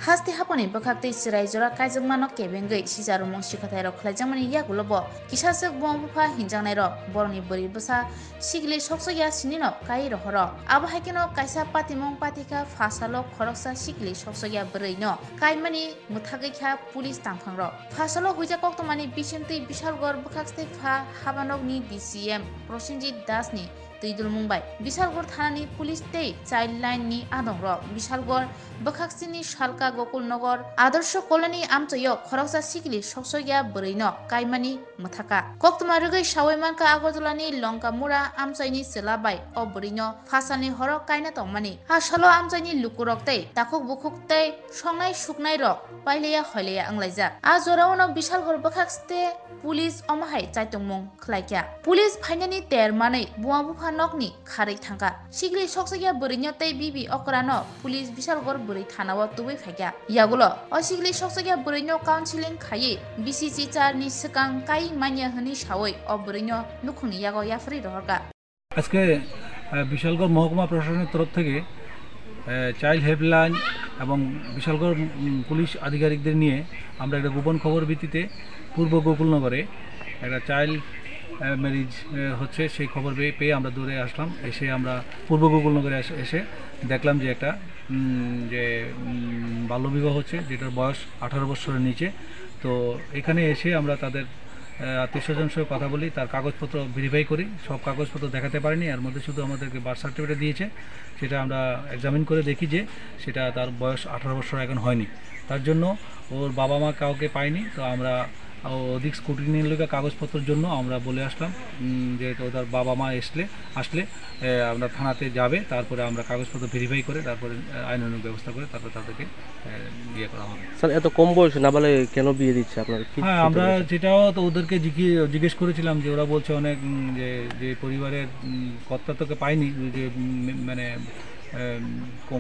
হাস্তি হাপনি বখাকতে চিরাই জরা কাইজমানো কেবেঙ্গৈ সিজারুমং শিখাতাই rock খাইজামনি ইয়াগুলব কিসাসক বুফা হিনজাংনাই rock বরনি বরি বসা সিগলি সকসয়া সিনিনো কাই রহর আবো হাইকেনো কাইসা পাতিমং পাতিকা ফাসালো খরকসা সিগলি সকসয়া বরৈনো কাইমানি মুথাগैखा পুলিশ তাংফাং র ফাসালো হুইজা কক্তমানি বিশেন্তি বিশালগড় বখাকতে ফা হাবানকনি ডিসিএম প্রসেনজিৎ দাসনি তৈদুল মুম্বাই বিশালগড় থানানি পুলিশ তেই চাইল্ড লাইননি আদং র বিশালগড় বখাকসিনি শালকা গকুলনগর আদর্শ কলোনি আমচয়ক খরকসা সিগলি সকসয়া বরৈনো কাইমানি মুথাকা কক্তমা রগৈ সাওয়ৈমানকা আগরতলানি লঙ্কা মুরা আমচয়নি সেলাবাই অ বরৈনো ফাসালনি হরক কাইনা তংমানি হাসালো আমচয়নি লুকুরক তেই দাখক বুখুক তেই সংনাই সুকনাই রক পাইলেয়া হইলেয়া आंलायजा आ जरावनो बिशालगढ़ बखाक्सते पुलिस अमाहाय चाइतंमं खलाइक्या पुलिस फाइनानि तेरमानै बुआबुफा नकनि खारै थांगा सिगलि सकसया बरैनो तै बिबि अकरानो पुलिस बिशालगढ़ बरै थानाव तुबै फाइक्या यागुलो अ सिगलि सकसया बरैनो काउन्सिलिं खायै बिसिसि चारनि सिगां काई मानिया हनि सावै अ बरैनो नुखुनि यागो याफरि रहरगा আজকে বিশালগড় মহকুমা প্রশাসনের তরফ থেকে চাইল্ড হেল্পলাইন এবং বিশালগড় পুলিশ আধিকারিকদের নিয়ে আমরা একটা গোপন খবর ভিত্তিতে পূর্ব গোকুলনগরে একটা চাইল্ড ম্যারেজ হচ্ছে সেই খবর পেয়ে আমরা দৌড়ে আসলাম। এসে আমরা পূর্ব গোকুলনগরে এসে দেখলাম যে একটা যে বাল্যবিবাহ হচ্ছে, যেটার বয়স 18 বছরের নিচে। তো এখানে এসে আমরা তাদের আত্মীয় স্বজন সঙ্গে কথা বলি, তার কাগজপত্র ভেরিফাই করি। সব কাগজপত্র দেখাতে পারিনি, এর মধ্যে শুধু আমাদেরকে বার্থ সার্টিফিকেট দিয়েছে। সেটা আমরা এক্সামিন করে দেখি যে সেটা তার বয়স 18 বছর এখন হয়নি। তার জন্য ওর বাবা মা কাউকে পাইনি। তো আমরা অধিক স্কুটিনির লোকের কাগজপত্রের জন্য আমরা বলে আসলাম যে তার বাবা মা আসলে আমরা থানাতে যাবে, তারপরে আমরা কাগজপত্র ভেরিফাই করে তারপরে আইনানুগ ব্যবস্থা করে তারপর তাদেরকে বিয়ে করা হবে। স্যার, এত কম বয়সে না বলে কেন বিয়ে দিচ্ছে আপনারা? হ্যাঁ, আমরা যেটাও তো ওদেরকে জিজ্ঞেস করেছিলাম যে ওরা বলছে অনেক যে পরিবারের কর্তা তোকে পাইনি, যে মানে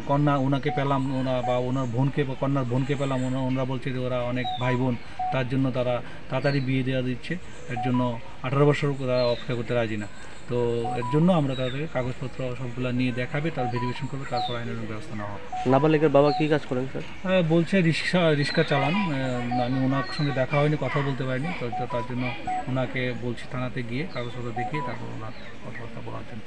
কন্যা ওনাকে পেলাম, বা ওনার বোনকে বা কন্যার বোনকে পেলাম, ওনারা বলছে যে ওরা অনেক ভাই বোন, তার জন্য তারা তাড়াতাড়ি বিয়ে দেওয়া দিচ্ছে। এর জন্য 18 বছর তারা অপেক্ষা করতে রাজি না। তো এর জন্য আমরা তাদের কাগজপত্র সবগুলো নিয়ে দেখাবে, তার ভেরিফিকেশন করবে, তারপর আইনের ব্যবস্থা নেওয়া হবে। নাবালিকের বাবা কি কাজ করেন স্যার? বলছে রিক্সা চালান। আমি ওনার সঙ্গে দেখা হয়নি, কথা বলতে পারিনি। তো তার জন্য ওনাকে বলছি থানাতে গিয়ে কাগজপত্র দেখিয়ে তারপর ওনার কথাবার্তা বলার জন্য।